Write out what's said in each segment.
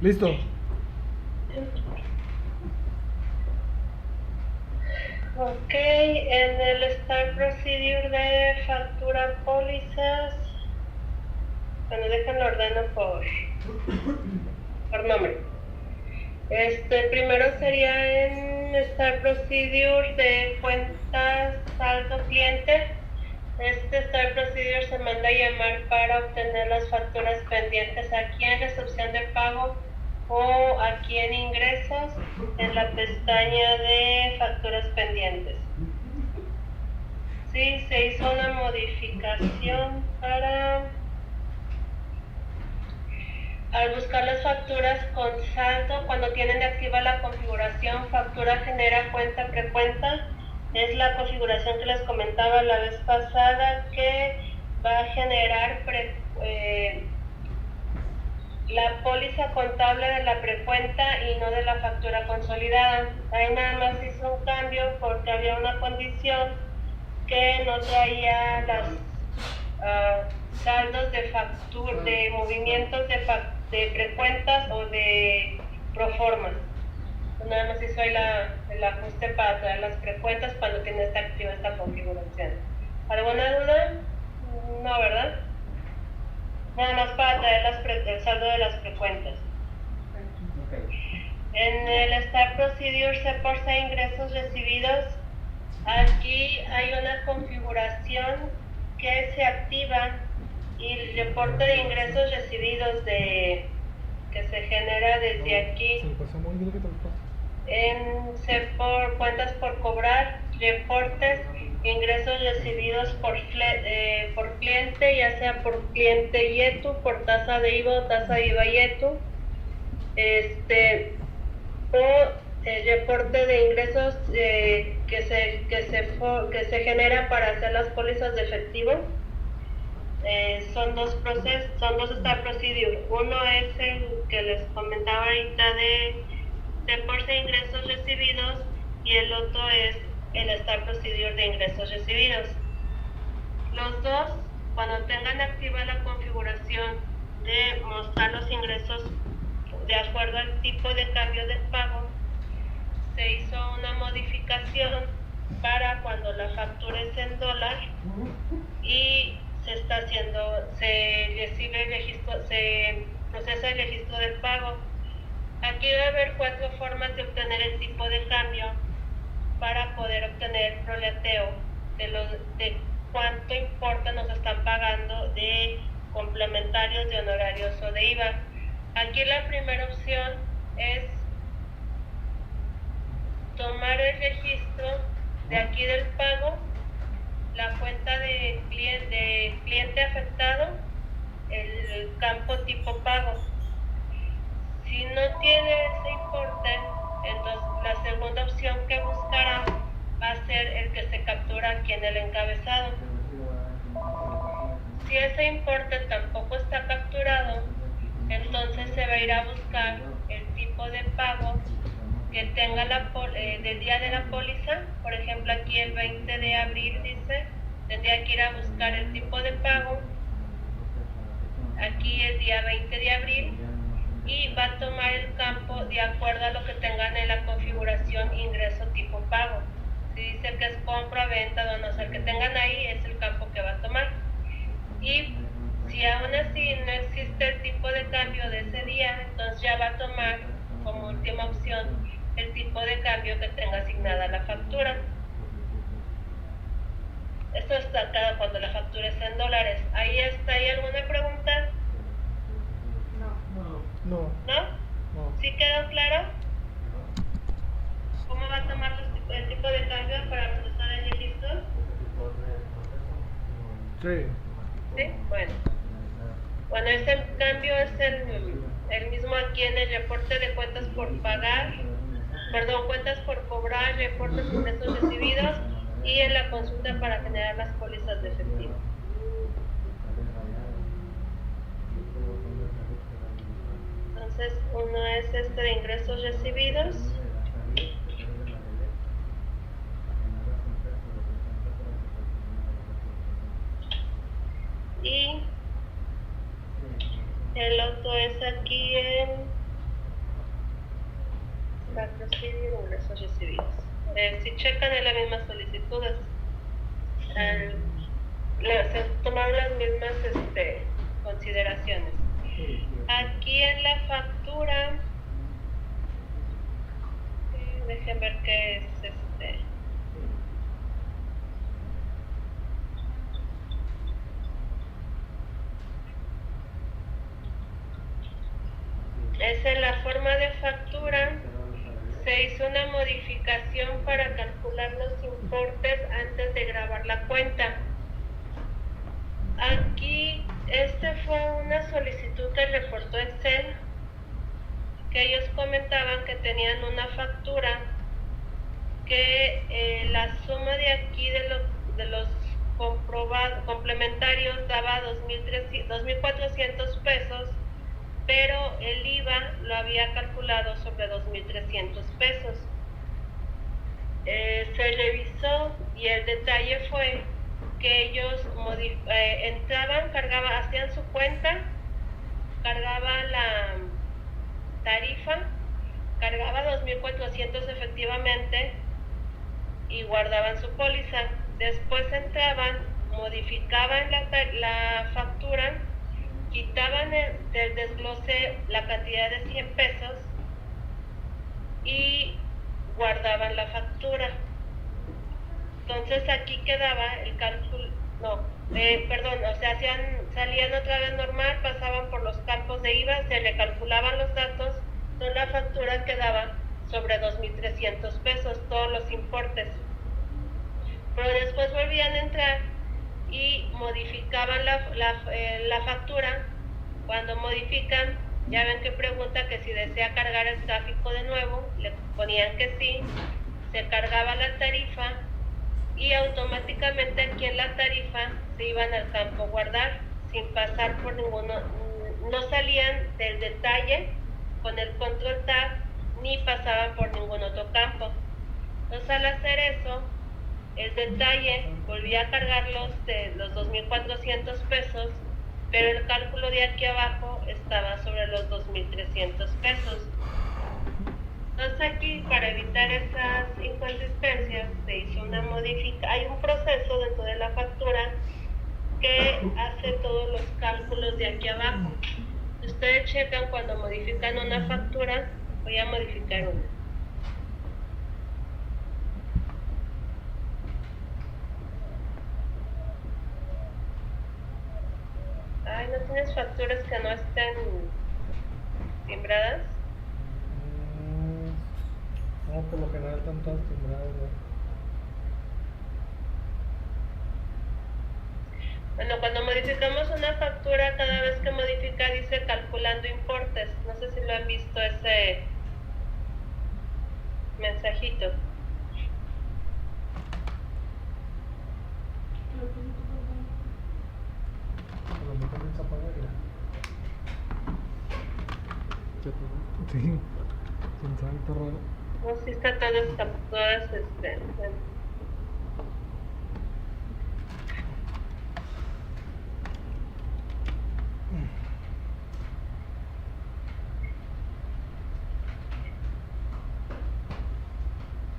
Listo. Ok, en el Start Procedure de factura pólizas, bueno, déjenlo ordeno por nombre. Primero sería en Start Procedure de cuentas saldo cliente. Start Procedure se manda a llamar para obtener las facturas pendientes aquí en recepción de pago o aquí en ingresos en la pestaña de facturas pendientes. Sí, se hizo una modificación para al buscar las facturas con saldo, cuando tienen activa la configuración factura genera cuenta precuenta, es la configuración que les comentaba la vez pasada que va a generar la póliza contable de la precuenta y no de la factura consolidada. Ahí nada más hizo un cambio porque había una condición que no traía las saldos de factura, de movimientos de precuentas o de proformas. Nada más hizo ahí el ajuste para traer las precuentas cuando tiene activa esta configuración. ¿Alguna duda? No, ¿verdad? Nada más para traer el saldo de las precuentas. En el Start Procedure se por ingresos recibidos. Aquí hay una configuración que se activa y el reporte de ingresos recibidos que se genera desde aquí en por cuentas por cobrar, reportes, ingresos recibidos por cliente, ya sea por cliente YETU, por tasa de IVA o tasa de IVA YETU, o el reporte de ingresos que se genera para hacer las pólizas de efectivo. Son dos procesos, son dos Start Procedure. Uno es el que les comentaba ahorita de por sí ingresos recibidos y el otro es el Start Procedure de ingresos recibidos. Los dos, cuando tengan activa la configuración de mostrar los ingresos de acuerdo al tipo de cambio de pago, se hizo una modificación para cuando la factura es en dólar y se recibe el registro, se procesa el registro del pago. Aquí va a haber 4 formas de obtener el tipo de cambio para poder obtener el proleteo de cuánto importe nos están pagando de complementarios, de honorarios o de IVA. Aquí la primera opción es tomar el registro de aquí del pago, la cuenta de cliente afectado, el campo tipo pago. Si no tiene ese importe, entonces la segunda opción que buscará va a ser el que se captura aquí en el encabezado. Si ese importe tampoco está capturado, entonces se va a ir a buscar el tipo de pago que tenga del día de la póliza. Por ejemplo, aquí el 20 de abril dice, tendría que ir a buscar el tipo de pago aquí el día 20 de abril y va a tomar el campo de acuerdo a lo que tengan en la configuración ingreso tipo pago. Si dice que es compra, venta, donación, el que tengan ahí es el campo que va a tomar. Y si aún así no existe el tipo de cambio de ese día, entonces ya va a tomar como última opción el tipo de cambio que tenga asignada la factura. Esto está acá cuando la factura es en dólares. ¿Ahí está? ¿Hay alguna pregunta? No. ¿No? ¿Sí quedó claro? ¿Cómo va a tomar el tipo de cambio para procesar el registro? Sí. ¿Sí? Bueno, este cambio es el mismo aquí en el reporte de cuentas por pagar, cuentas por cobrar, reportes de ingresos recibidos y en la consulta para generar las pólizas de efectivo. Entonces, uno es de ingresos recibidos. y el otro es aquí en la procedure ingresos recibidos. Si checan en las mismas solicitudes, se tomaron las mismas consideraciones. Aquí en la factura, dejen ver qué es Es en la forma de factura, se hizo una modificación para calcular los importes antes de grabar la cuenta. Aquí, fue una solicitud que reportó Excel, que ellos comentaban que tenían una factura que la suma de aquí de los complementarios daba 2.400 pesos, pero el IVA lo había calculado sobre 2.300 pesos. Se revisó y el detalle fue que ellos entraban, hacían su cuenta, cargaban la tarifa, cargaba 2.400 efectivamente y guardaban su póliza. Después entraban, modificaban la factura, quitaban del desglose la cantidad de 100 pesos y guardaban la factura. Entonces aquí quedaba el cálculo, salían otra vez normal, pasaban por los campos de IVA, se le calculaban los datos, entonces la factura quedaba sobre 2.300 pesos, todos los importes. Pero después volvían a entrar y modificaban la factura. Cuando modifican, ya ven que pregunta que si desea cargar el tráfico de nuevo, le ponían que sí, se cargaba la tarifa y automáticamente aquí en la tarifa se iban al campo guardar sin pasar por no salían del detalle con el control tab ni pasaban por ningún otro campo. Entonces al hacer eso, el detalle volvía a cargarlos de los 2.400 pesos, pero el cálculo de aquí abajo estaba sobre los 2.300 pesos. Entonces aquí, para evitar esas inconsistencias, se hizo una modificación. Hay un proceso dentro de la factura que hace todos los cálculos de aquí abajo. Ustedes checan cuando modifican una factura. Voy a modificar una. Ay, ¿no tienes facturas que no estén timbradas? No, por lo general están todas timbradas, ¿no? Bueno, cuando modificamos una factura, cada vez que modifica dice calculando importes. No sé si lo han visto ese mensajito. Pero no comienza a pagar ya. Sí, quién sabe, está raro. No, sí está todas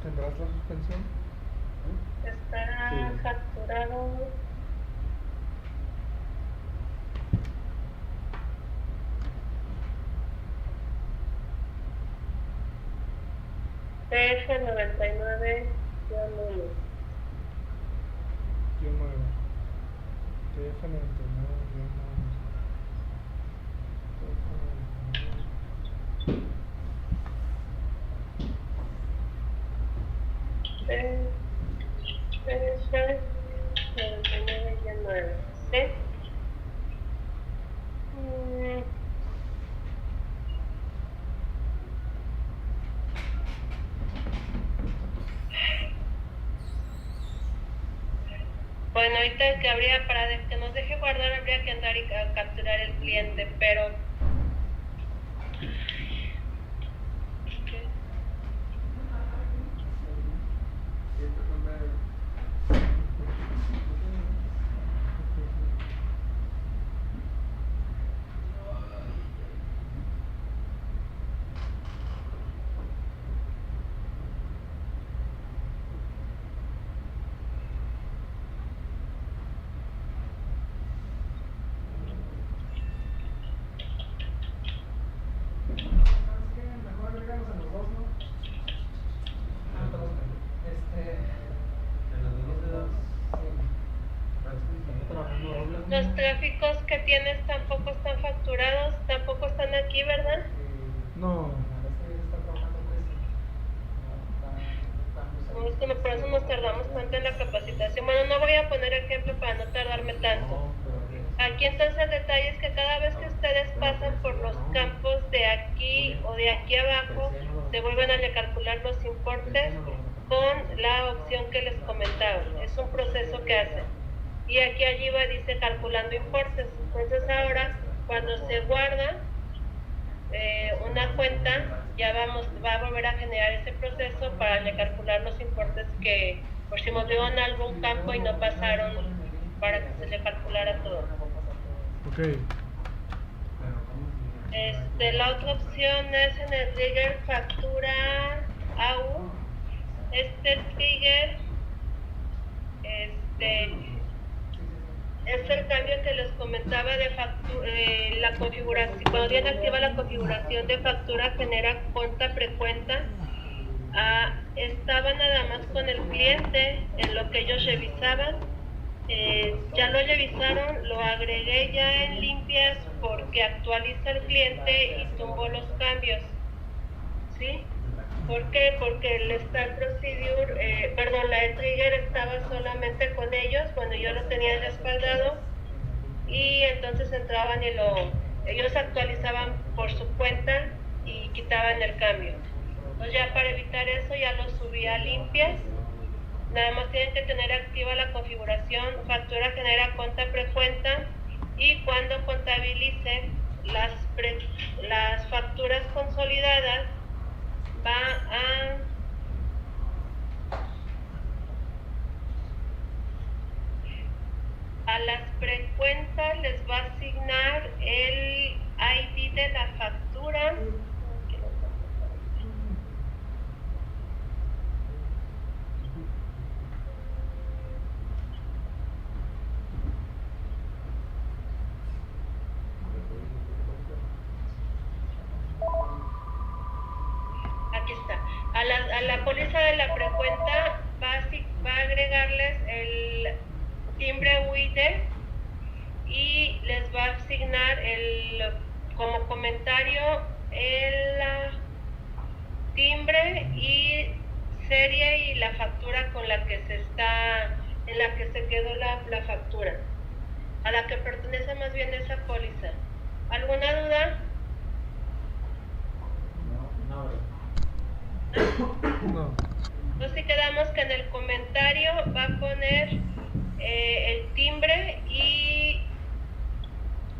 ¿Tendrás la suspensión? está Sí. facturado. TF99-1. Yo 9. TF99, yo 99-9. ¿Sí? Bueno, ahorita que habría, para que nos deje guardar, habría que andar y capturar el cliente, pero Los tráficos que tienes tampoco están facturados, tampoco están aquí, ¿verdad? No. No, es que por eso nos tardamos tanto en la capacitación. Bueno, no voy a poner ejemplo para no tardarme tanto. Aquí entonces el detalle es que cada vez que ustedes pasan por los campos de aquí o de aquí abajo, se vuelven a recalcular los importes con la opción que les comentaba. Es un proceso que hacen. Y aquí arriba dice calculando importes. Entonces ahora, cuando se guarda una cuenta, ya va a volver a generar ese proceso para recalcular los importes que, por si movieron algún campo y no pasaron, para que se le calculara todo. Ok. La otra opción es en el trigger factura AU. Este trigger es el cambio que les comentaba de la configuración. Cuando tiene activa la configuración de factura genera cuenta precuenta. Estaba nada más con el cliente en lo que ellos revisaban. Ya lo revisaron, lo agregué ya en limpias porque actualiza el cliente y tumbó los cambios. ¿Sí? ¿Por qué? Porque el Start Procedure, la trigger estaba solamente con ellos cuando yo lo tenía respaldado, y entonces entraban y ellos actualizaban por su cuenta y quitaban el cambio. Entonces ya para evitar eso ya lo subí a limpias. Nada más tienen que tener activa la configuración factura genera cuenta precuenta, y cuando contabilice las facturas consolidadas va a las precuentas les va a asignar el ID de la factura. Aquí está. A la póliza de la precuenta va a agregarles el timbre UID y les va a asignar como comentario el timbre y serie y la factura con la que en la que se quedó la factura, a la que pertenece más bien esa póliza. ¿Alguna duda? No. Entonces si quedamos que en el comentario va a poner el timbre y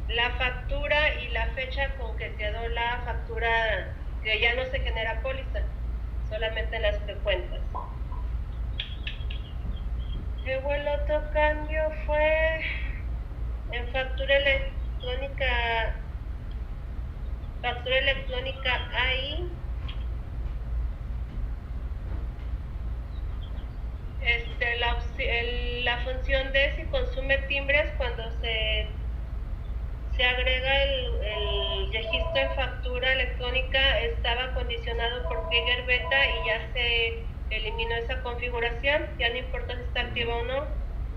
la factura y la fecha con que quedó la factura, que ya no se genera póliza, solamente en las frecuentas. Luego el otro cambio fue en factura electrónica AI. La función de si consume timbres, cuando se agrega el registro en factura electrónica, estaba condicionado por Trigger Beta y ya se eliminó esa configuración. Ya no importa si está activa o no,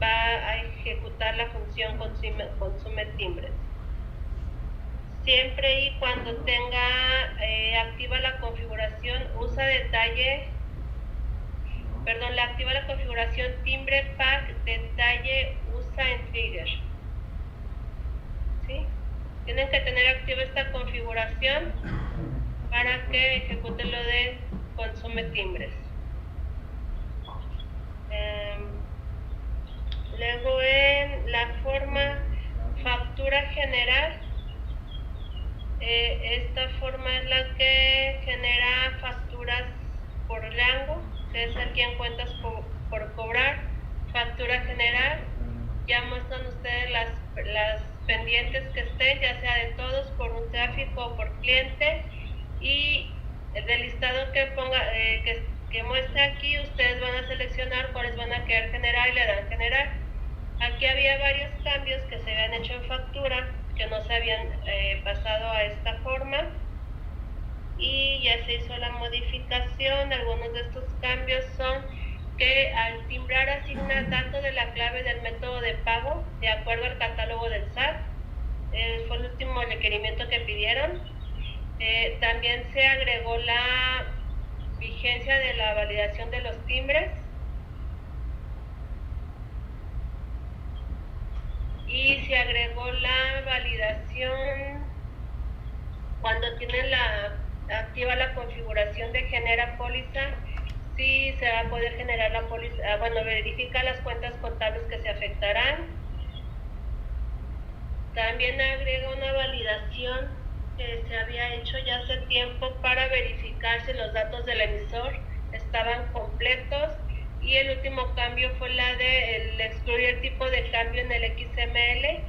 va a ejecutar la función consume timbres. Siempre y cuando tenga activa la configuración activa la configuración timbre pack detalle usa en trigger. ¿Sí? Tienen que tener activa esta configuración para que ejecute lo de consume timbres. Luego en la forma factura general, esta forma es la que genera facturas por rango, que es aquí en cuentas por cobrar, factura general. Ya muestran ustedes las pendientes que estén, ya sea de todos, por un tráfico o por cliente, y del listado que ponga, que muestre aquí, ustedes van a seleccionar cuáles van a querer generar y le dan generar. Aquí había varios cambios que se habían hecho en factura, que no se habían pasado a esta forma, y ya se hizo la modificación. Algunos de estos cambios son que al timbrar asigna datos de la clave del método de pago de acuerdo al catálogo del SAT. Fue el último requerimiento que pidieron. También se agregó la vigencia de la validación de los timbres y se agregó la validación cuando tienen activa la configuración de genera póliza. Sí se va a poder generar la póliza, verifica las cuentas contables que se afectarán. También agrega una validación que se había hecho ya hace tiempo para verificar si los datos del emisor estaban completos, y el último cambio fue la de el excluir el tipo de cambio en el XML.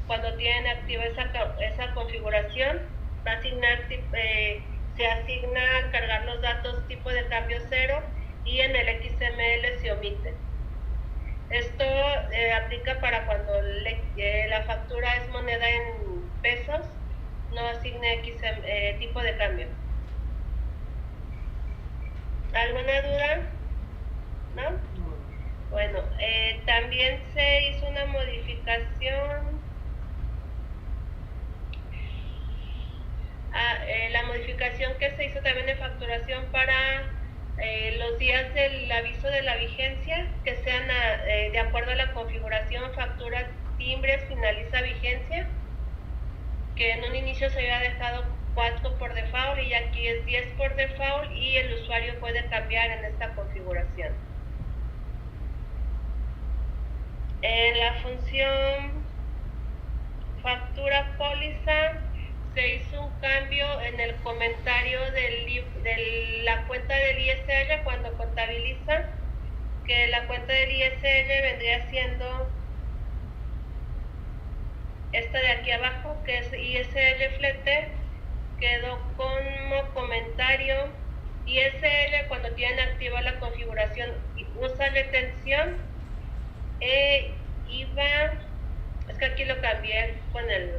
Cuando tienen activa esa configuración, va a asignar, se asigna a cargar los datos tipo de cambio 0 y en el XML se omite. Esto aplica para cuando la factura es moneda en pesos, no asigne tipo de cambio. ¿Alguna duda? ¿No? Bueno, también se hizo una modificación. La modificación que se hizo también de facturación para los días del aviso de la vigencia, que sean de acuerdo a la configuración factura, timbres, finaliza vigencia, que en un inicio se había dejado 4 por default y aquí es 10 por default, y el usuario puede cambiar en esta configuración. En la función factura póliza se hizo un cambio en el comentario de la cuenta del ISR cuando contabiliza, que la cuenta del ISR vendría siendo esta de aquí abajo, que es ISR flete, quedó como comentario ISR cuando tienen activa la configuración y usa retención. IVA, es que aquí lo cambié con el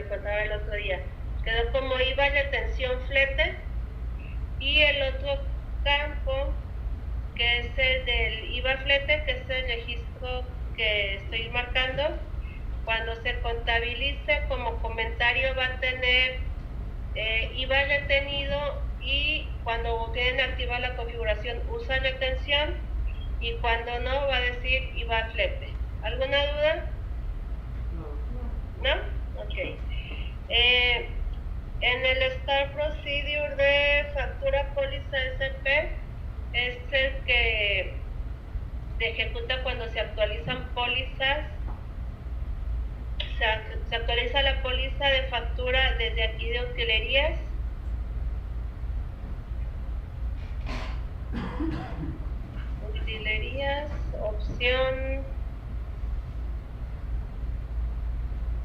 contador el otro día, quedó como IVA retención flete, y el otro campo que es el del IVA flete, que es el registro que estoy marcando, cuando se contabilice como comentario va a tener IVA retenido, y cuando tienen activa la configuración usa retención, y cuando no va a decir IVA flete. ¿Alguna duda? ¿No? Ok. En el Start Procedure de factura póliza SP es el que se ejecuta cuando se actualizan pólizas. Se actualiza la póliza de factura desde aquí de utilerías. Utilerías, opción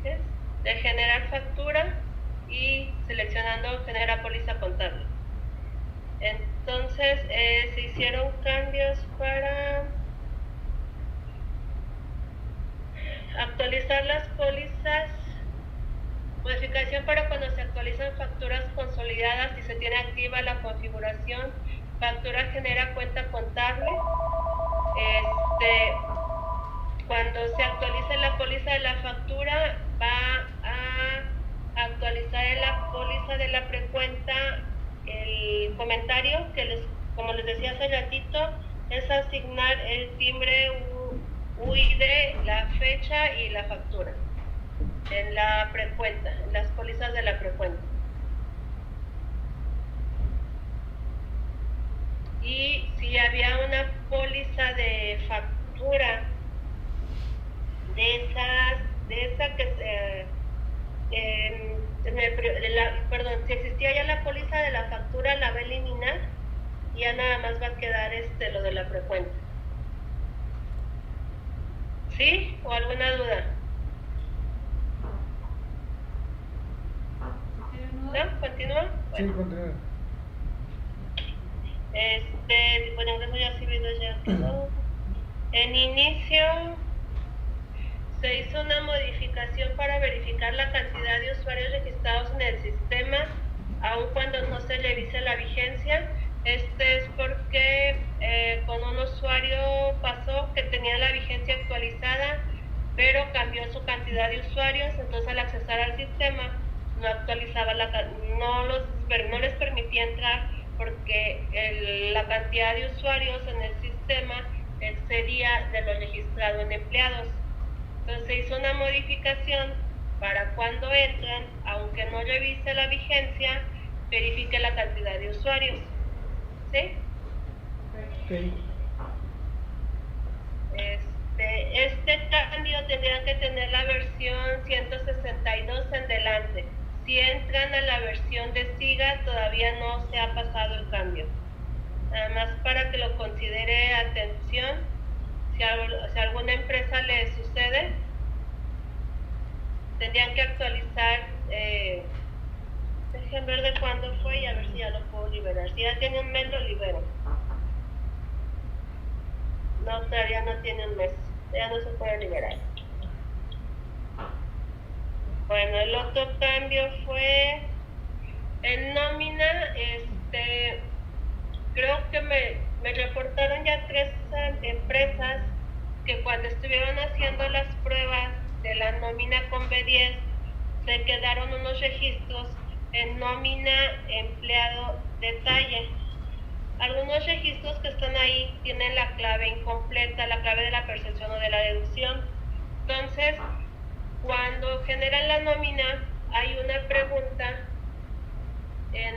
¿qué es? De generar factura, y seleccionando genera póliza contable. Entonces se hicieron cambios para actualizar las pólizas, modificación para cuando se actualizan facturas consolidadas y se tiene activa la configuración factura genera cuenta contable. Cuando se actualice la póliza de la factura, va a actualizar en la póliza de la precuenta el comentario que como les decía hace ratito, es asignar el timbre UID, la fecha y la factura en la precuenta, en las pólizas de la precuenta. Y si había una póliza de factura de esa que si existía ya la póliza de la factura, la va a eliminar y ya nada más va a quedar lo de la frecuencia. ¿Sí? ¿O alguna duda? ¿No? ¿Continúa? Sí, Bueno. continúa. Tipo de ingreso ya recibido ya quedó. En inicio se hizo una modificación para verificar la cantidad de usuarios registrados en el sistema, aun cuando no se revise la vigencia. Es porque con un usuario pero cambió su cantidad de usuarios, entonces al accesar al sistema no actualizaba no les permitía entrar porque la cantidad de usuarios en el sistema excedía de lo registrado en empleados. Entonces se hizo una modificación para cuando entran, aunque no revise la vigencia, verifique la cantidad de usuarios. ¿Sí? Ok. Este cambio tendrían que tener la versión 162 en delante. Si entran a la versión de SIGA, todavía no se ha pasado el cambio. Nada más para que lo considere atención. Si a alguna empresa le sucede, tendrían que actualizar. Dejen ver de cuándo fue y a ver si ya lo puedo liberar. Si ya tiene un mes, lo libero. No, todavía no tiene un mes. Ya no se puede liberar. Bueno, el otro cambio fue en nómina. Creo que me reportaron ya 3 empresas que cuando estuvieron haciendo las pruebas de la nómina con B10 se quedaron unos registros en nómina empleado detalle. Algunos registros que están ahí tienen la clave incompleta, la clave de la percepción o de la deducción. Entonces, cuando generan la nómina, hay una pregunta en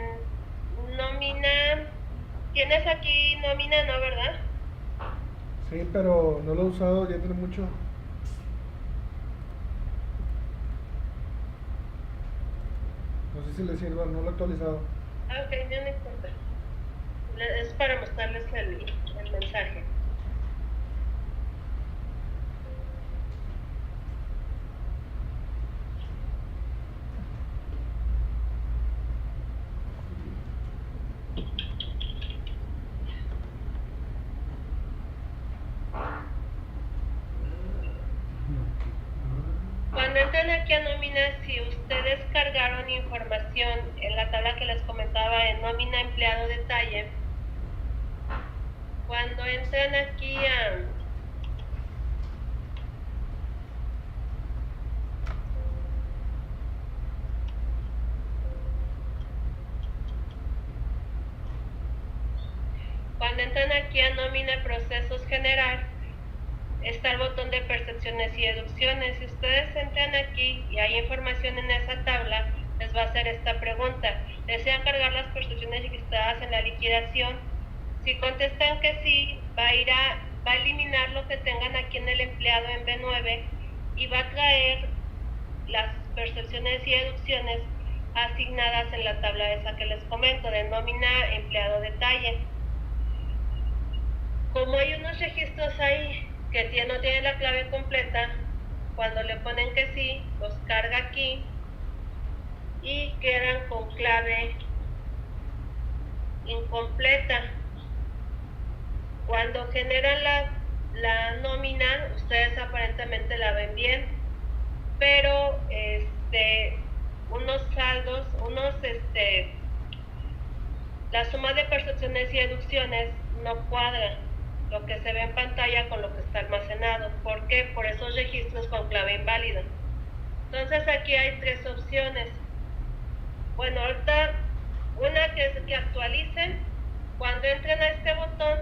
nómina. ¿Tienes aquí nómina, no, verdad? Sí, pero no lo he usado, ya tiene mucho. No sé si le sirva, no lo he actualizado. Ah, ok, no me importa. Es para mostrarles el mensaje. Cuando entran aquí a nómina, si ustedes cargaron información en la tabla que les comentaba en nómina empleado detalle, cuando entran aquí a nómina procesos generar, está el botón de percepciones y deducciones. Si ustedes entran aquí y hay información en esa tabla, les va a hacer esta pregunta: ¿desean cargar las percepciones registradas en la liquidación? Si contestan que sí, va a eliminar lo que tengan aquí en el empleado en B9 y va a traer las percepciones y deducciones asignadas en la tabla esa que les comento de nómina empleado detalle. Como hay unos registros ahí que no tienen la clave completa, cuando le ponen que sí, los carga aquí y quedan con clave incompleta. Cuando generan la nómina, ustedes aparentemente la ven bien, pero unos saldos, la suma de percepciones y deducciones no cuadra lo que se ve en pantalla con lo que está almacenado. ¿Por qué? Por esos registros con clave inválida. Entonces aquí hay 3 opciones. Bueno, ahorita una que es que actualicen. Cuando entren a este botón,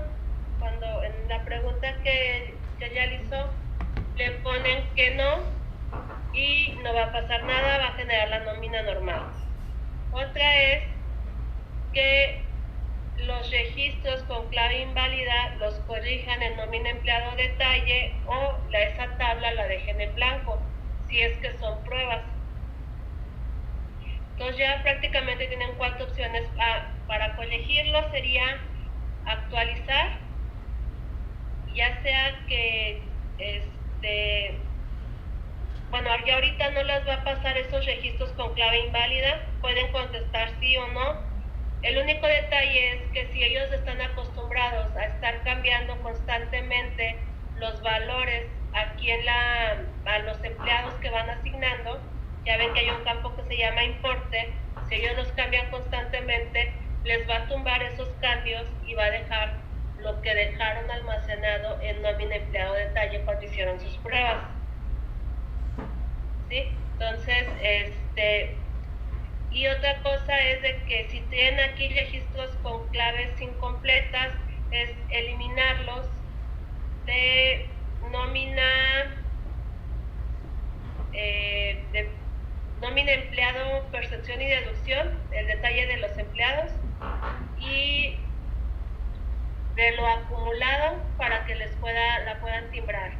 cuando en la pregunta que realizó le ponen que no y no va a pasar nada, va a generar la nómina normal. Otra es que los registros con clave inválida los corrijan en nómina empleado detalle o esa tabla la dejen en blanco, si es que son pruebas. Entonces ya prácticamente tienen 4 opciones. Para corregirlo sería actualizar, ya sea que bueno, ya ahorita no les va a pasar esos registros con clave inválida, pueden contestar sí o no. El único detalle es que si ellos están acostumbrados a estar cambiando constantemente los valores aquí a los empleados que van asignando, ya ven que hay un campo que se llama importe. Si ellos los cambian constantemente, les va a tumbar esos cambios y va a dejar lo que dejaron almacenado en nómina empleado detalle cuando hicieron sus pruebas. ¿sí? Entonces, y otra cosa es de que si tienen aquí registros con claves incompletas, es eliminarlos de de nómina empleado, percepción y deducción, el detalle de los empleados, y de lo acumulado para que la puedan timbrar,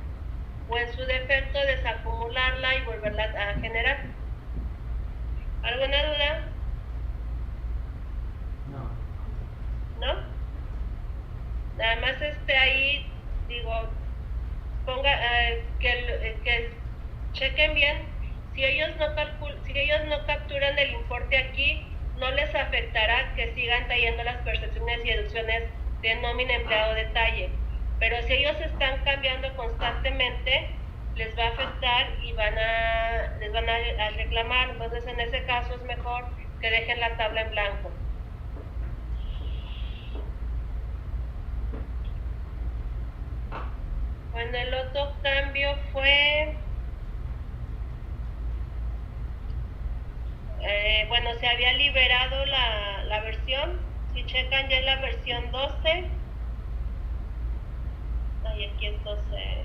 o en su defecto desacumularla y volverla a generar. ¿Alguna duda? ¿No? Nada más ahí digo, que chequen bien. Si ellos no capturan el importe aquí, no les afectará que sigan trayendo las percepciones y deducciones de nómina empleado detalle. Pero si ellos están cambiando constantemente, les va a afectar y les van a reclamar. Entonces, en ese caso es mejor que dejen la tabla en blanco. Bueno, el otro cambio fue, se había liberado la versión. Si checan ya en la versión 12, aquí es 12.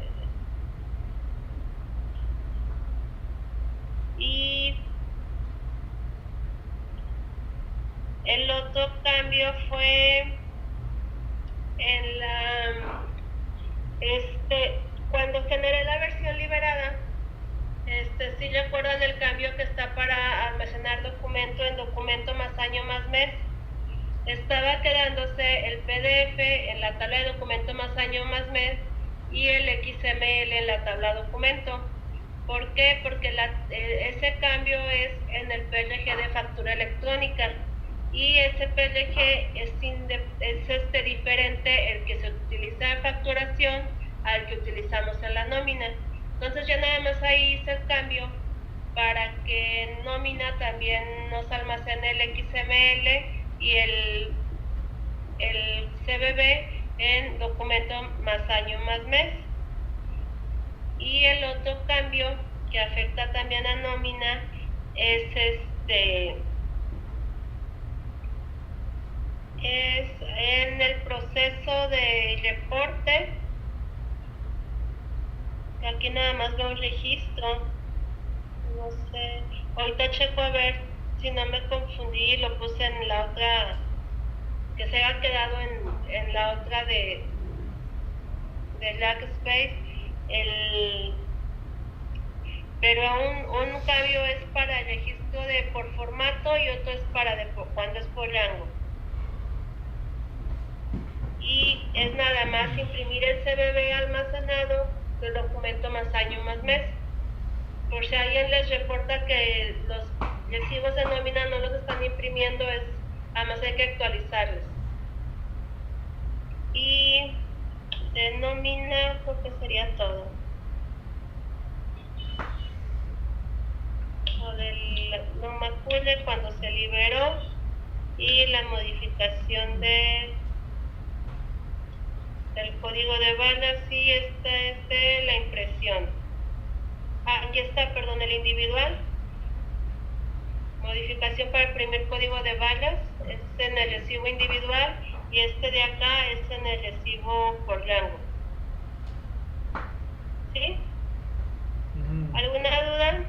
Y el otro cambio fue en cuando generé la versión liberada, si recuerdan el cambio que está para almacenar documento en documento más año más mes, estaba quedándose el PDF en la tabla de documento más año más mes y el XML en la tabla documento. ¿Por qué? Porque ese cambio es en el PLG de factura electrónica, y ese PLG es diferente el que se utiliza en facturación al que utilizamos en la nómina. Entonces ya nada más ahí hice el cambio para que en nómina también nos almacene el XML y el CBB en documento más año más mes. Y el otro cambio que afecta también a nómina es en el proceso de reporte. Aquí nada más veo un registro, no sé, ahorita checo a ver si no me confundí, lo puse en la otra, que se haya quedado en la otra de Rackspace, pero un cambio es para el registro por formato y otro es para cuando es por rango. Y es nada más imprimir el CBB almacenado del documento más año más mes. Por si alguien les reporta que los recibos de nómina no los están imprimiendo, además hay que actualizarlos. Y de nómina creo que sería todo. Lo del Nomacule cuando se liberó y la modificación del código de barras, y esta es de la impresión. Aquí está, perdón, el individual. Modificación para imprimir código de barras es en el recibo individual, y este de acá es en el recibo por rango. ¿Sí? ¿Alguna duda?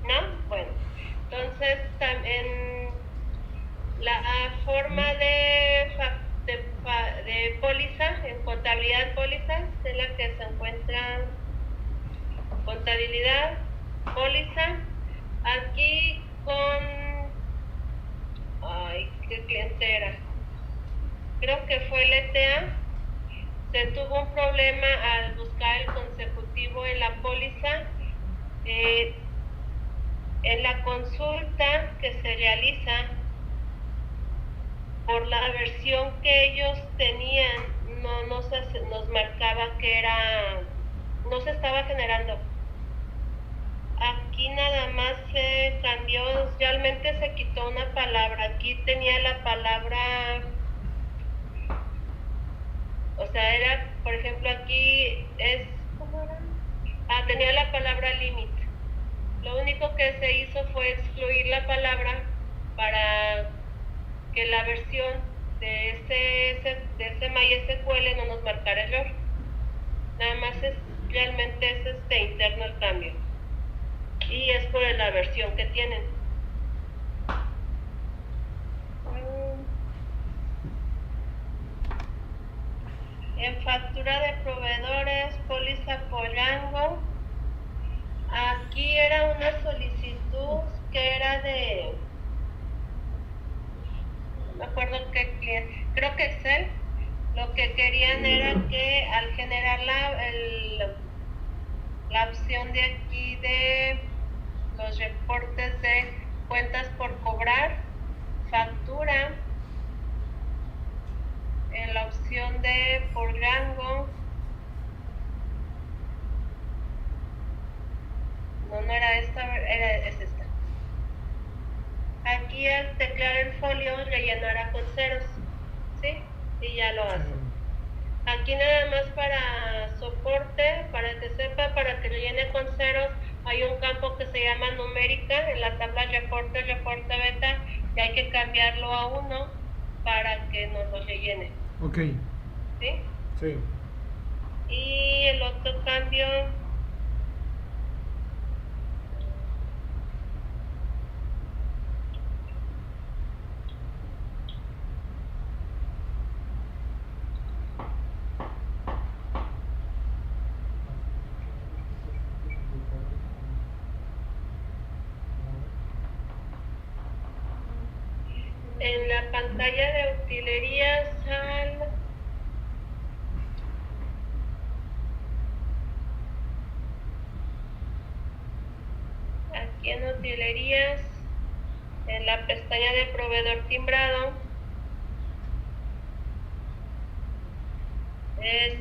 ¿No? Bueno, entonces también la forma de póliza, en contabilidad póliza, es la que se encuentra contabilidad póliza, aquí con, qué cliente era, creo que fue el ETA. Se tuvo un problema al buscar el consecutivo en la póliza. En la consulta que se realiza, por la versión que ellos tenían, nos marcaba que no se estaba generando. Aquí nada más se cambió, realmente se quitó una palabra. Aquí tenía la palabra, o sea, era, por ejemplo, aquí es, ¿cómo era? tenía la palabra limit. Lo único que se hizo fue excluir la palabra para que la versión de ese MySQL no nos marcara error. Nada más realmente es interno el cambio. Y es por la versión que tienen. En factura de proveedores, póliza por rango. Aquí era una solicitud que era de, no me acuerdo qué cliente, creo que Excel. Lo que querían era que al generar la opción de aquí de los reportes de cuentas por cobrar, factura, en la opción de por rango, no era esta, es esta. Aquí al teclear el folio rellenará con ceros, ¿sí? Y ya lo hace. Aquí nada más para soporte, para que sepa, para que rellene con ceros, hay un campo que se llama numérica en la tabla reporte beta, y hay que cambiarlo a 1 para que nos lo rellene. Ok. ¿Sí? Sí. Y el otro cambio, en la pantalla de utilerías aquí en utilerías, en la pestaña de proveedor timbrado,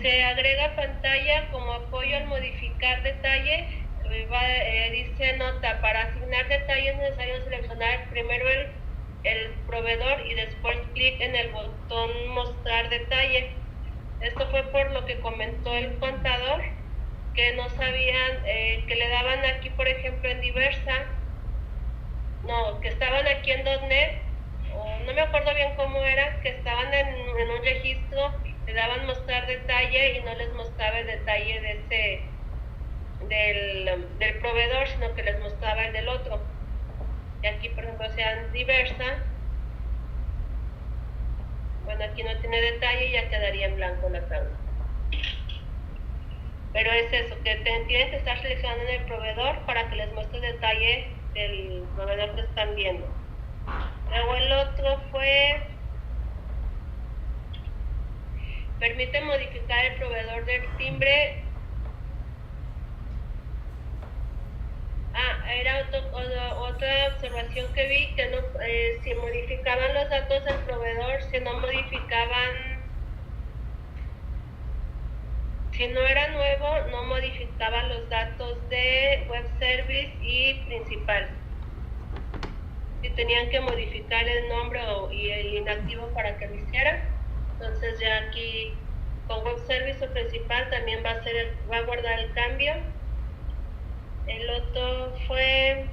se agrega pantalla como apoyo al modificar detalle. Dice nota, para asignar detalle es necesario seleccionar primero el proveedor y después clic en el botón mostrar detalle. Esto fue por lo que comentó el contador, que no sabían, que le daban aquí por ejemplo en diversa, no, que estaban aquí en .NET, o no me acuerdo bien cómo era, que estaban en un registro, le daban mostrar detalle y no les mostraba el detalle de del proveedor, sino que les mostraba el del otro. Y aquí por ejemplo sean diversa, bueno, aquí no tiene detalle y ya quedaría en blanco la tabla. Pero es eso, que tienen que estar seleccionando en el proveedor para que les muestre el detalle del proveedor que están viendo. Luego el otro fue, permite modificar el proveedor del timbre. Era otra observación que vi, que no, si modificaban los datos del proveedor, si no era nuevo, no modificaban los datos de web service y principal. Si tenían que modificar el nombre y el inactivo para que lo hiciera, entonces ya aquí con web service o principal también va a guardar el cambio. El otro fue,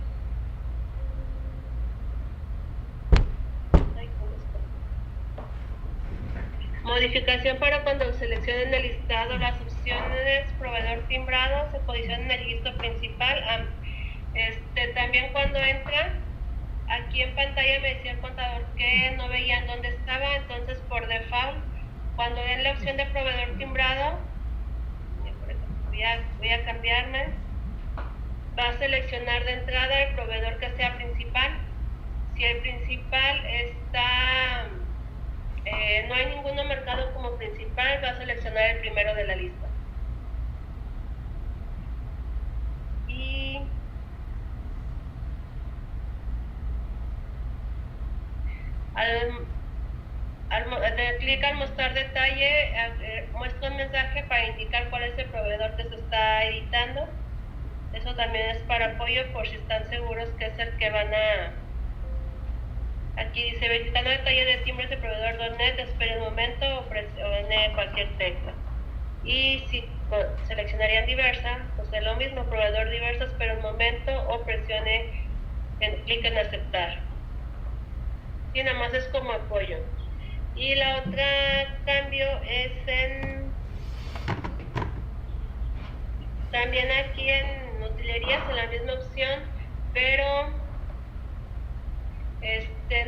modificación para cuando seleccionen el listado las opciones proveedor timbrado se posicionan en el registro principal. También cuando entra aquí en pantalla me decía el contador que no veían dónde estaba, entonces por default cuando den la opción de proveedor timbrado, voy a cambiarme, va a seleccionar de entrada el proveedor que sea principal. Si el principal está, no hay ninguno marcado como principal, va a seleccionar el primero de la lista. Y clic al mostrar detalle, muestra un mensaje para indicar cuál es el proveedor que se está editando. Eso también es para apoyo por si están seguros que es el que van a... Aquí dice verificando detalle de timbres de proveedor .NET, espere un momento o presione cualquier tecla. Y si seleccionarían diversa, pues es lo mismo, proveedor diversas, pero en momento, o presione clic en aceptar. Y nada más es como apoyo. Y la otra cambio es también aquí en utilerías, en la misma opción, pero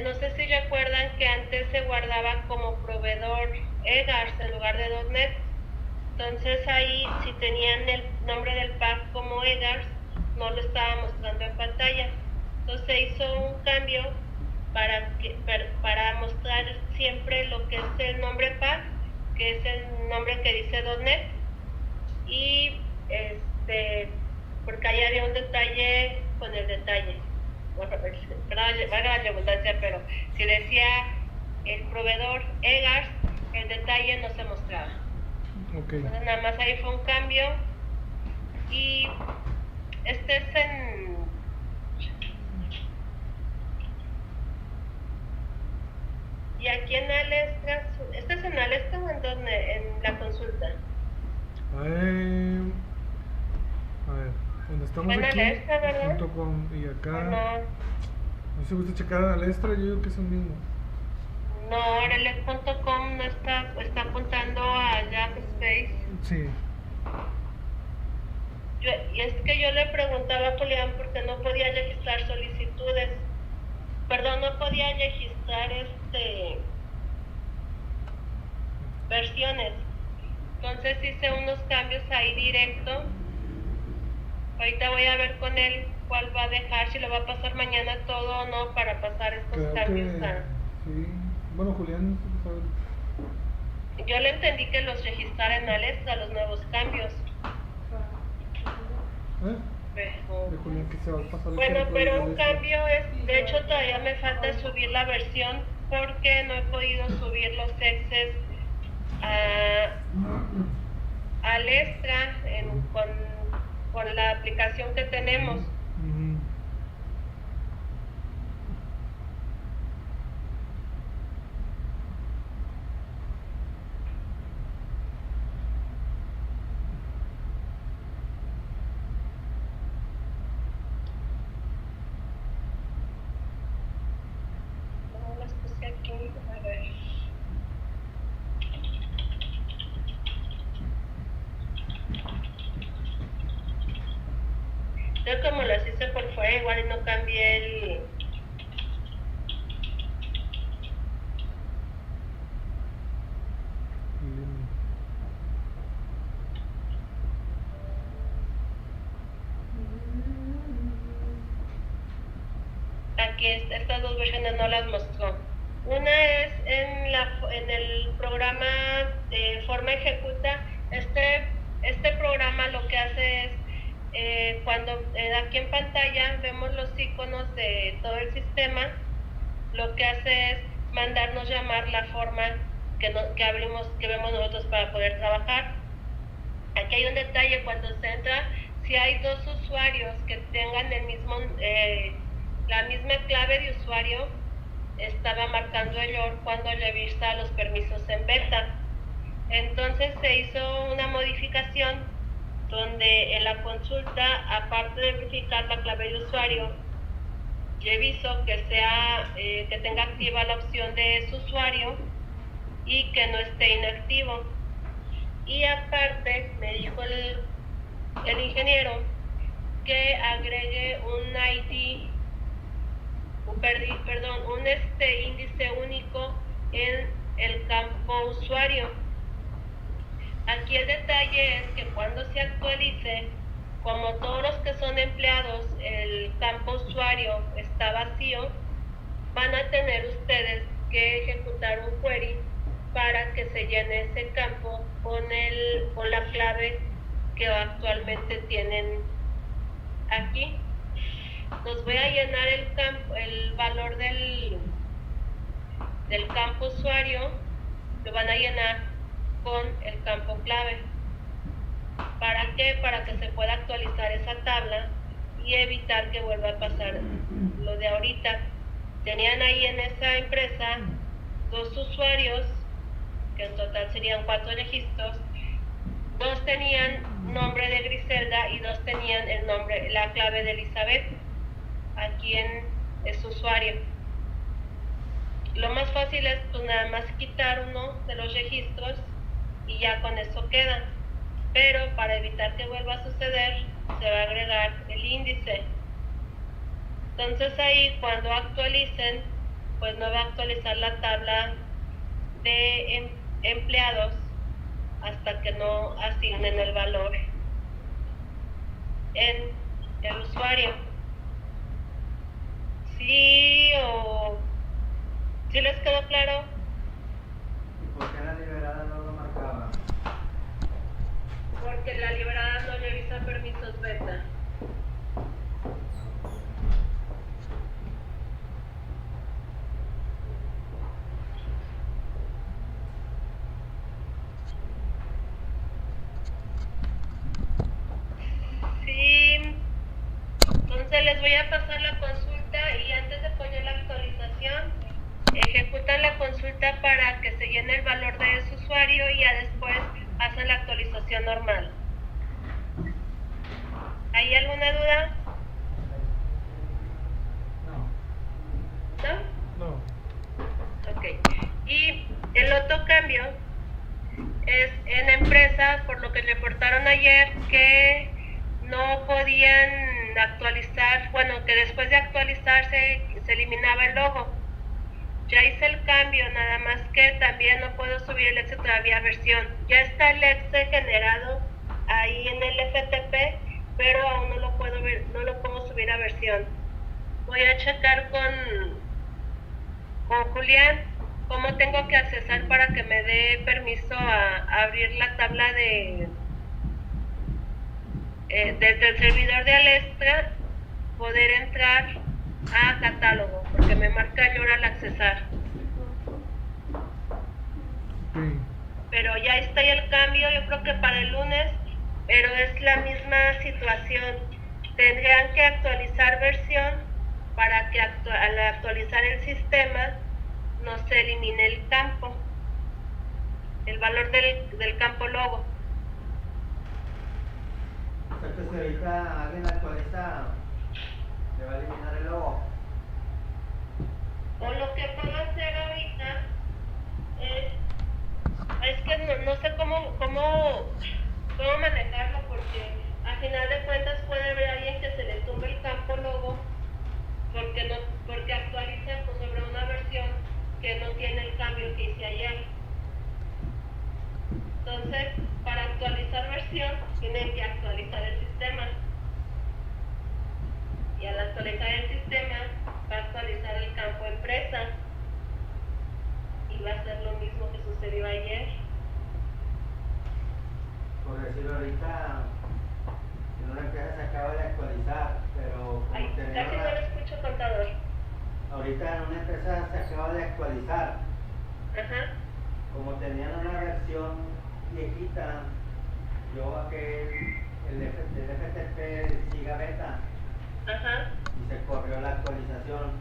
no sé si recuerdan que antes se guardaba como proveedor EGARS en lugar de .NET. Entonces ahí, si tenían el nombre del pack como EGARS, no lo estaba mostrando en pantalla. Entonces se hizo un cambio para mostrar siempre lo que es el nombre pack, que es el nombre que dice .NET. Y porque ahí había un detalle con el detalle. Bueno, valga la redundancia, pero si decía el proveedor EGARS, el detalle no se mostraba. Okay. Entonces nada más ahí fue un cambio. Y este es y aquí en Alestra, ¿este es en Alestra o en donde? En la consulta. A ver, donde estamos en aquí, Alestra, ¿verdad? junto con, y acá, No se gusta checar a Alestra, yo digo que es el mismo. No, Aurelet.com no está apuntando a Jackspace. Sí. Y es que yo le preguntaba a Julián porque no podía registrar solicitudes. Perdón, no podía registrar versiones. Entonces hice unos cambios ahí directo. Ahorita voy a ver con él cuál va a dejar, si lo va a pasar mañana todo o no para pasar estos Creo cambios. Sí. Bueno, Julián, yo le entendí que los registrara en Alestra, los nuevos cambios. De Julián que se va a pasar. Bueno, pero un cambio es, de hecho todavía me falta subir la versión porque no he podido subir los exes a Alestra con la aplicación que tenemos. Yo como las hice por fuera, igual y no cambié el... Aquí estas dos versiones no las mostró. Una es en el programa de Forma Ejecuta. Este programa lo que hace es cuando aquí en pantalla vemos los iconos de todo el sistema, lo que hace es mandarnos llamar la forma que vemos nosotros para poder trabajar. Aquí hay un detalle: cuando se entra, si hay dos usuarios que tengan la misma clave de usuario, estaba marcando error cuando revisa los permisos en beta. Entonces se hizo una modificación donde en la consulta, aparte de verificar la clave de usuario, reviso que tenga activa la opción de ese usuario y que no esté inactivo. Y aparte me dijo el ingeniero que agregue un ID, un índice único en el campo usuario. Aquí el detalle es que cuando se actualice, como todos los que son empleados, el campo usuario está vacío, van a tener ustedes que ejecutar un query para que se llene ese campo con la clave que actualmente tienen aquí. Nos voy a llenar el valor del campo usuario, lo van a llenar con el campo clave. ¿Para qué? Para que se pueda actualizar esa tabla y evitar que vuelva a pasar lo de ahorita. Tenían ahí en esa empresa 2 usuarios, que en total serían 4 registros. dos tenían nombre de Griselda y dos tenían el nombre, la clave de Elizabeth, aquí en su usuario. Lo más fácil es pues nada más quitar uno de los registros y ya con eso queda. Pero para evitar que vuelva a suceder, se va a agregar el índice. Entonces ahí cuando actualicen, pues no va a actualizar la tabla de empleados hasta que no asignen el valor en el usuario. ¿Sí o sí les quedó claro? ¿Y por qué la liberada no lo marcaba? Porque la liberada no revisa permisos beta. Sí, entonces les voy a pasar la consulta y antes de poner la actualización, ejecutan la consulta para que se llene el valor de ese usuario y ya después hacen la actualización normal. ¿Hay alguna duda? ¿No? No. Ok. Y el otro cambio es en empresa, por lo que reportaron ayer que no podían actualizar, bueno, que después de actualizarse se eliminaba el logo. Ya hice el cambio, nada más que también no puedo subir el Excel todavía a versión. Ya está el Excel generado ahí en el FTP, pero aún no lo puedo ver, no lo puedo subir a versión. Voy a checar con Julián cómo tengo que accesar para que me dé permiso a abrir la tabla desde el servidor de Alestra, poder entrar a catálogo, porque me marca error al accesar. Sí. Pero ya está ahí el cambio, yo creo que para el lunes, pero es la misma situación. Tendrían que actualizar versión para que al actualizar el sistema no se elimine el campo, el valor del campo logo. O sea que si ahorita alguien actualiza, le va a eliminar el logo. O lo que puedo hacer ahorita es que no sé cómo manejarlo, porque al final de cuentas puede haber alguien que se le tumbe el campo logo porque actualiza pues, sobre una versión que no tiene el cambio que hice ayer. Entonces, para actualizar versión, tienen que actualizar el sistema. Y al actualizar el sistema, va a actualizar el campo empresa. Y va a ser lo mismo que sucedió ayer. Por decirlo ahorita, en una empresa se acaba de actualizar, pero como Ay, casi no lo escucho, contador. ahorita en una empresa se acaba de actualizar. Ajá. Como tenían una versión viejita, yo bajé el FTP Giga Beta Ajá. y se corrió la actualización.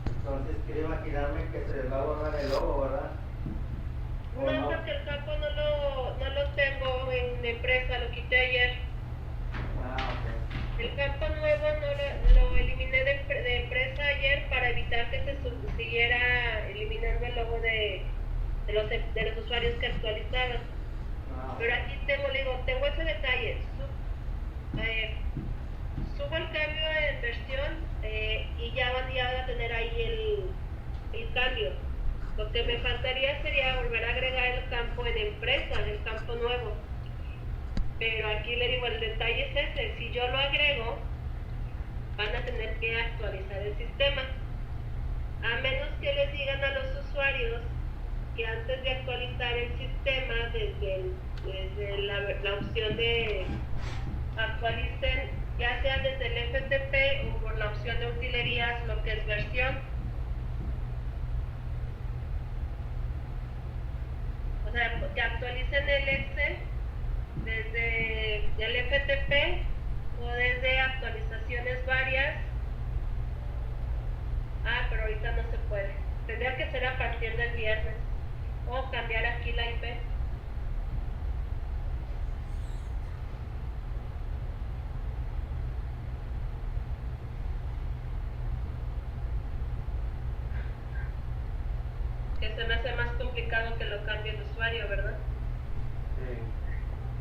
Entonces quiero imaginarme que se les va a borrar el logo, ¿verdad? ¿O No, porque el campo no lo tengo en empresa, lo quité ayer. Ah, ok. El campo nuevo lo eliminé de empresa ayer para evitar que se siguiera eliminando el logo de los usuarios que actualizaban. Ah, ok. Pero aquí tengo ese detalle. Subo el cambio en versión y ya van a tener ahí el cambio. Lo que me faltaría sería volver a agregar el campo en empresa, el campo nuevo. Pero aquí le digo, el detalle es ese. Si yo lo agrego, van a tener que actualizar el sistema. A menos que les digan a los usuarios que antes de actualizar el sistema, desde la opción de actualicen, ya sea desde el FTP o por la opción de utilerías, lo que es versión. O sea, que actualicen el Excel desde el FTP o desde actualizaciones varias. Ah, pero ahorita no se puede. Tendría que ser a partir del viernes o cambiar aquí la IP. que se me hace más complicado que lo cambie el usuario, ¿verdad? Sí.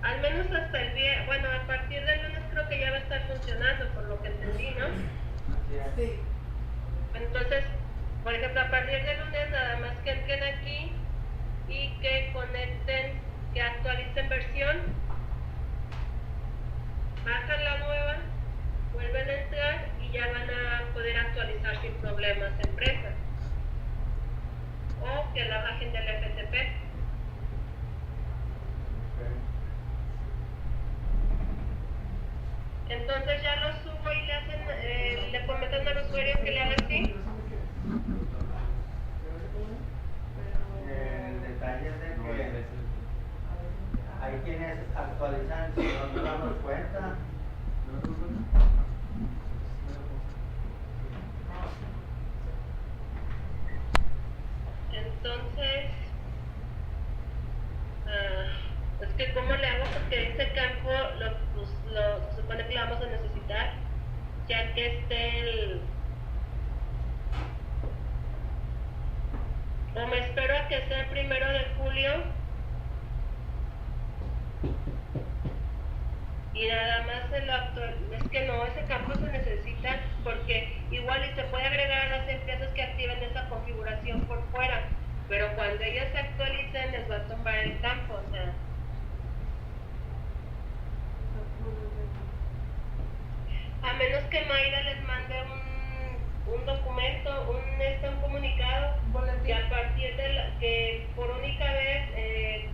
Al menos hasta el día, bueno, a partir del lunes creo que ya va a estar funcionando, por lo que entendí, ¿no? Así es. Sí. Entonces, por ejemplo, a partir del lunes nada más que entren aquí y que conecten, que actualicen versión, bajan la nueva, vuelven a entrar y ya van a poder actualizar sin problemas empresa. O que la bajen del FTP. Ok. Entonces ya lo subo y le hacen, le comentan al usuario que le haga así. El detalle es de que hay quienes actualizan sin no nos damos cuenta. Entonces, es que ¿cómo le hago? Porque este campo se supone que lo vamos a necesitar, ya que esté o me espero a que sea el 1 de julio y nada más se lo es que no, ese campo se necesita porque igual y se puede agregar a las empresas que activen esa configuración por fuera, pero cuando ellos se actualicen les va a tumbar el campo, o sea. A menos que Mayra les mande un documento, un comunicado, Boletín. que a partir de que por única vez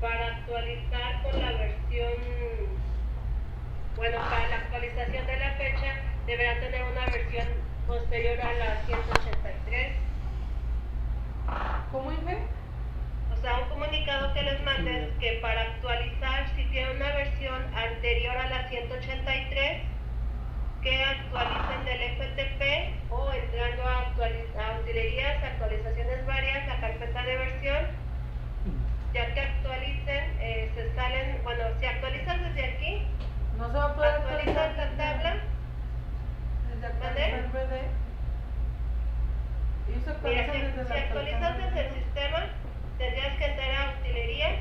para actualizar con la versión, bueno, para la actualización de la fecha deberá tener una versión posterior a la 183. ¿Cómo Inge? O sea, un comunicado que les mandes que para actualizar, si tiene una versión anterior a la 183, que actualicen del FTP o entrando a utilerías, actualizaciones varias, la carpeta de versión, ya que actualicen, se salen, bueno, si actualizan desde aquí, No se va a poder actualizan la tabla. Desde actualizar el BD. Y se Mira, actualizan desde si la actualizas desde el sistema, tendrías que entrar a utilerías,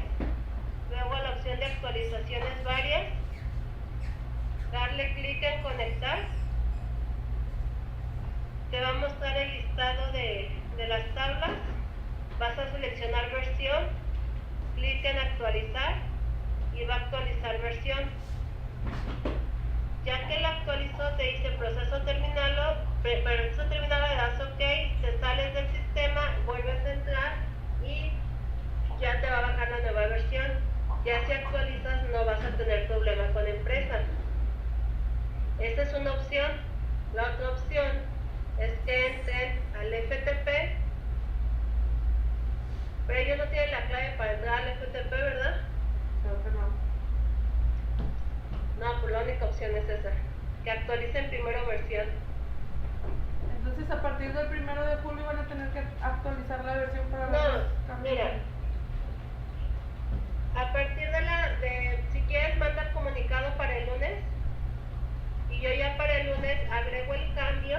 luego a la opción de actualizaciones varias, darle clic en conectar, te va a mostrar el listado de las tablas, vas a seleccionar versión, clic en actualizar y va a actualizar versión. Ya que la actualizó, te dice proceso terminado, proceso terminado, le das OK, te sales del sistema, vuelves a entrar y ya te va a bajar la nueva versión. Ya si actualizas no vas a tener problema con empresa. Esta es una opción. La otra opción es que entren al FTP, pero ellos no tienen la clave para entrar al FTP, ¿verdad? Creo que no. No, pues la única opción es esa, que actualicen primero versión. Entonces a partir del 1 de julio van a tener que actualizar la versión para ver los No, cambios. mira, a partir si quieres manda el comunicado para el lunes y yo ya para el lunes agrego el cambio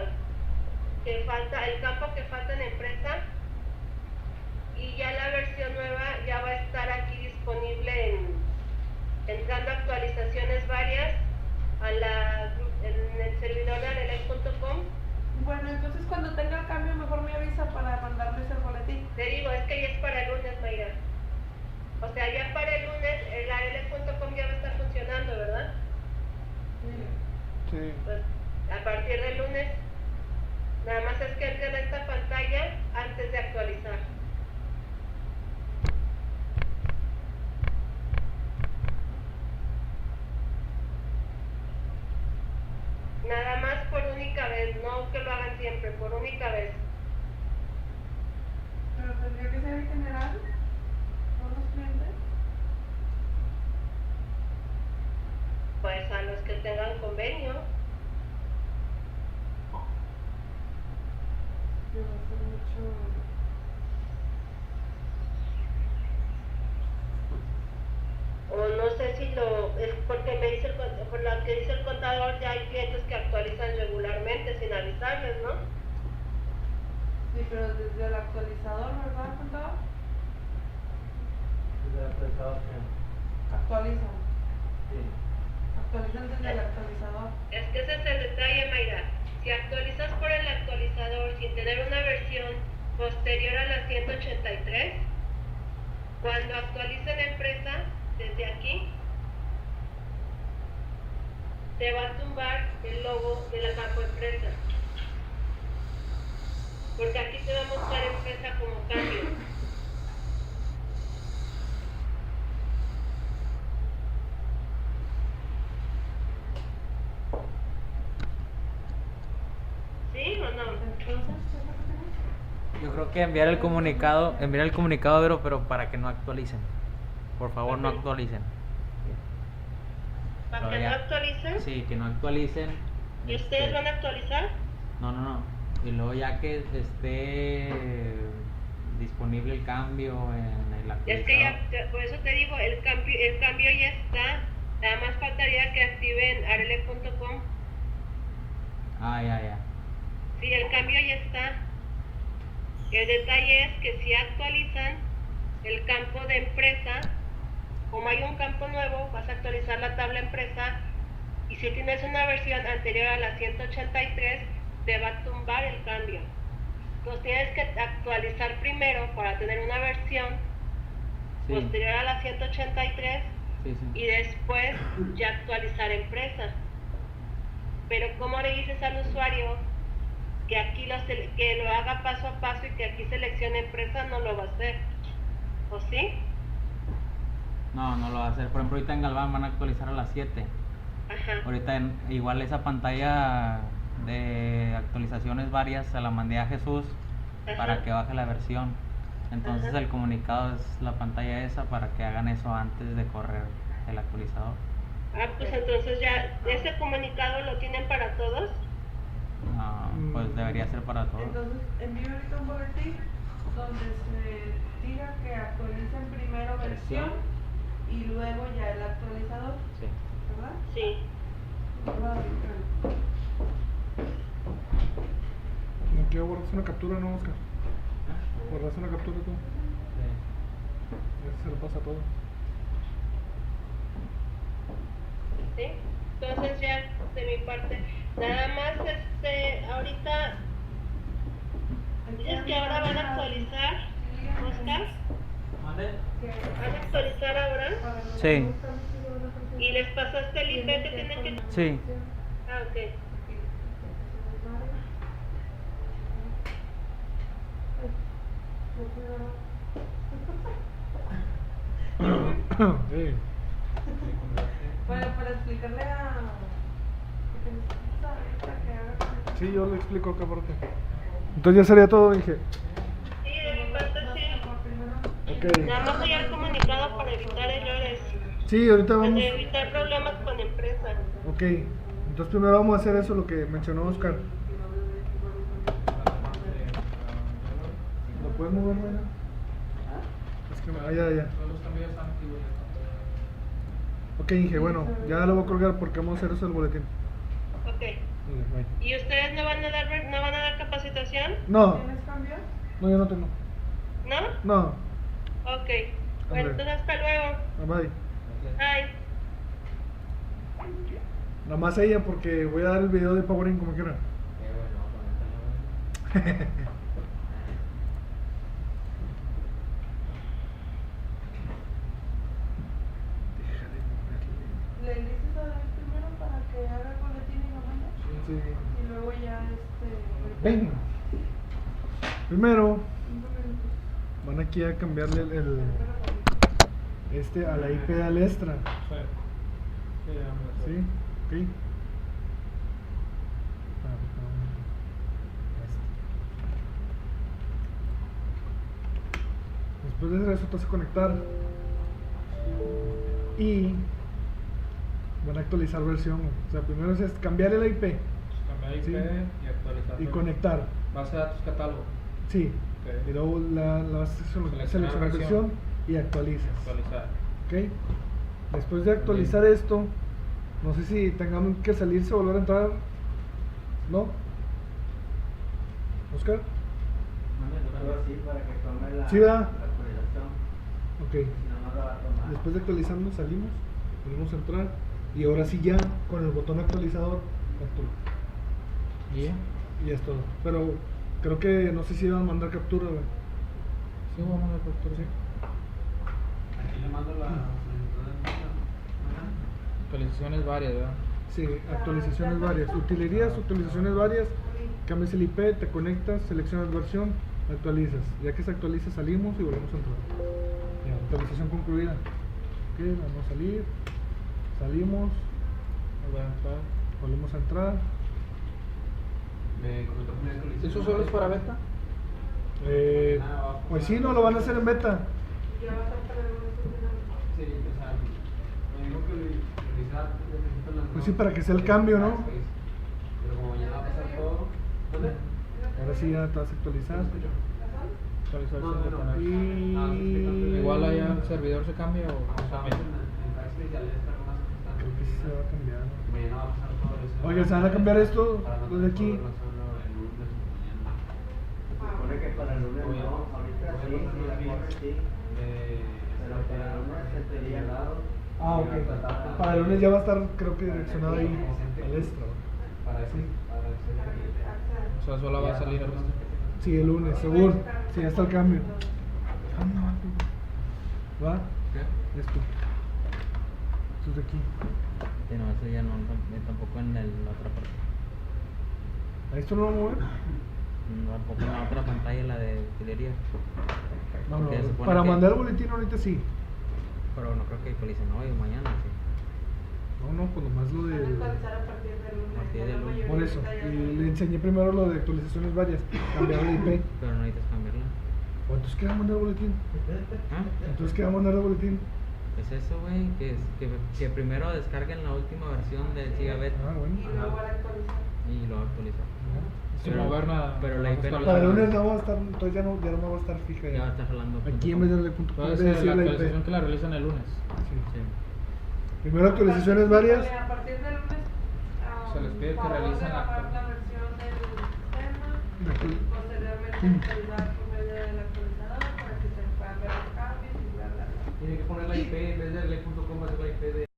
que falta, el campo que falta en empresa y ya la versión nueva ya va a estar aquí disponible entrando a actualizaciones varias en el servidor de arelec.com. Bueno, entonces cuando tenga el cambio mejor me avisa para mandarles el boletín. Te digo, es que ya es para el lunes, Mayra. O sea, ya para el lunes el arelec.com ya va a estar funcionando, ¿verdad? Sí. Pues a partir del lunes, nada más es que entren a esta pantalla antes de actualizar. Nada más por única vez, no que lo hagan siempre, por única vez. Pero tendría que ser en general, todos los clientes. Pues a los que tengan convenio. Que va a ser mucho. O no sé si es porque me dice por lo que dice el contador, ya hay clientes que actualizan regularmente sin avisarles, ¿no? Sí, pero desde el actualizador, ¿verdad, contador? Desde el procesador que. Actualizan. Sí. Actualizan desde el actualizador. Es que ese es el detalle, Mayra. Si actualizas por el actualizador sin tener una versión posterior a la 183, cuando actualice la empresa, desde aquí, te va a tumbar el logo de la campo empresa. Porque aquí te va a mostrar empresa como cambio. ¿Sí o no? Entonces, Yo creo que enviar el comunicado, pero para que no actualicen. Por favor, no actualicen. ¿Para que no actualicen? Sí, que no actualicen. ¿Y ustedes van a actualizar? No. Y luego ya que esté disponible el cambio en el actualizador. Es que ya, por eso te digo, el cambio ya está. Nada más faltaría que activen arele.com. Ya. Sí, el cambio ya está. El detalle es que si actualizan el campo de empresa, como hay un campo nuevo, vas a actualizar la tabla empresa y si tienes una versión anterior a la 183, te va a tumbar el cambio. Entonces tienes que actualizar primero para tener una versión Sí. posterior a la 183 Sí. y después ya actualizar empresa. Pero ¿cómo le dices al usuario que aquí que lo haga paso a paso y que aquí seleccione empresa? No lo va a hacer, ¿o sí? No lo va a hacer. Por ejemplo, ahorita en Galván van a actualizar a las 7. Ajá. Ahorita igual esa pantalla de actualizaciones varias se la mandé a Jesús para Ajá. que baje la versión. Entonces Ajá. el comunicado es la pantalla esa para que hagan eso antes de correr el actualizador. Ah, pues entonces ya, ¿ese comunicado lo tienen para todos? Pues debería ser para todos. entonces envío ahorita un boletín donde se diga que actualicen primero versión y luego ya el actualizador, Sí. ¿verdad? Sí. Aquí borras una captura, ¿no, Oscar? Borras una captura tú. Eso se lo pasa todo. ¿Sí? Entonces ya de mi parte, nada más ahorita dices que ahora van a actualizar, Oscar, ¿Mande? van a actualizar ahora Sí. y les pasaste el IP que tienen que... Sí. Ah, ok. Sí. Bueno, para explicarle a... porque necesitas ahorita que haga... Sí, yo le explico acá aparte. Entonces ya sería todo, dije. Sí, de mi parte sí. Ok. Nada más hay el comunicado para evitar errores, Sí, ahorita para vamos. evitar problemas con empresa. Ok. Entonces primero vamos a hacer eso, lo que mencionó Oscar. ¿Lo puedes mover, Mayra? Es que ya. Ok, dije, bueno, ya lo voy a colgar porque vamos a hacer eso del boletín. Ok. Bye. ¿Y ustedes no van a dar capacitación? No, ¿Tienes cambios? no, yo no tengo. ¿No? No, Ok. Bueno, Hombre. entonces hasta luego. bye. Bye. Nada más ella porque voy a dar el video de Powering como quiera. ¿Le dices a David primero para que haga el boletín y lo mande? Sí. Y luego ya Ven. Primero 5 minutos. van aquí a cambiarle a la IP al extra. ¿Sí? Ok. Después de eso te vas a conectar y van a actualizar versión. O sea, primero es cambiarle la IP Cambiar IP Sí. y actualizar. y conectar. Base de datos catálogo. Sí. Ok. Y luego la vas a seleccionar versión versión y actualizas. Actualizar. ¿Ok? Después de actualizar esto, no sé si tengamos que salirse o volver a entrar. ¿No? ¿Oscar? sí, para que tome la, Sí, ¿verdad? la actualización. Ok. Si no, no la va a tomar. Después de actualizarnos salimos, volvemos a entrar y ahora sí ya con el botón actualizador captura. ¿Y? Y ya es todo. Pero creo que no sé si iban a mandar captura, güey. Sí, vamos a la captura. Sí. Aquí le mando la solicitud de visa. Actualizaciones varias, ¿verdad? Sí, actualizaciones varias. Utilerías, actualizaciones varias. Cambias el IP, te conectas, seleccionas versión, actualizas. Ya que se actualiza salimos y volvemos a entrar. Ya, actualización concluida. Ok, vamos a salir. Salimos, Voy a entrar. volvemos a entrar. Me comentó que me actualizó. ¿Eso solo es para beta? Pues sí, no lo van a hacer en beta. Ya va a estar para el lunes funcionando. Sí, o sea, me dijo que lo revisara necesito las Pues sí, para que sea el cambio, ¿no? Pero como mañana va a pasar todo. ¿Dónde? Ahora sí ya te vas a actualizar. Actualizar No, sin no, no. detener. Y Igual allá el servidor se cambia o cambia. creo que sí se va a cambiar. Mañana va a pasar todo eso. Oye, ¿se van a cambiar esto? Para no Los de tener aquí. problemas solo el lunes o mañana. Se supone que para el lunes no, ahorita sí, sí, la corre sí. Pero para el lunes en teoría lado. Ah, ok. Para el lunes ya va a estar, creo que direccionado ahí al extra. ¿no? Para eso, para eso. O sea, solo va a salir el Sí, el lunes, seguro. Sí, ya está el cambio. ¿Va? ¿Qué? Esto. Esto es de aquí. Sí, no, eso ya no, tampoco en la otra parte. ¿A esto no lo vamos a mover? Tampoco en la otra pantalla, la de utilería. No, no. Porque se supone Para que- mandar el boletín ahorita sí. Pero no creo que actualicen hoy o mañana, sí. No, no, pues nomás lo Van a de... actualizar a partir del lunes. A partir ya del la lunes. mayoría Por eso. ahorita ya Y está. le enseñé primero lo de actualizaciones varias. Cambiar el IP. Pero no necesitas cambiarla. ¿O entonces qué va a mandar el boletín? ¿Ah? Entonces qué va a mandar el boletín. Es eso, güey, que primero descarguen la última versión del Gigabit Ah, bueno. Y luego van a actualizar. y lo actualizan. Sin mover nada. Pero la IP no Para el la- lunes no va a estar, entonces ya no va a estar fija. Ya va a estar jalando. Aquí en vez de punto com, Puede debe ser decir la la actualización IP. que la realizan el lunes. Sí. Sí. Primero actualizaciones varias. A partir del lunes. Se les pide que favor de realicen la- bajar la versión del sistema. Aquí. Posteriormente actualizar por medio del actualizador para que se puedan ver los cambios y bla bla bla. Tiene que poner la IP en vez de le.com, hacer la IP de.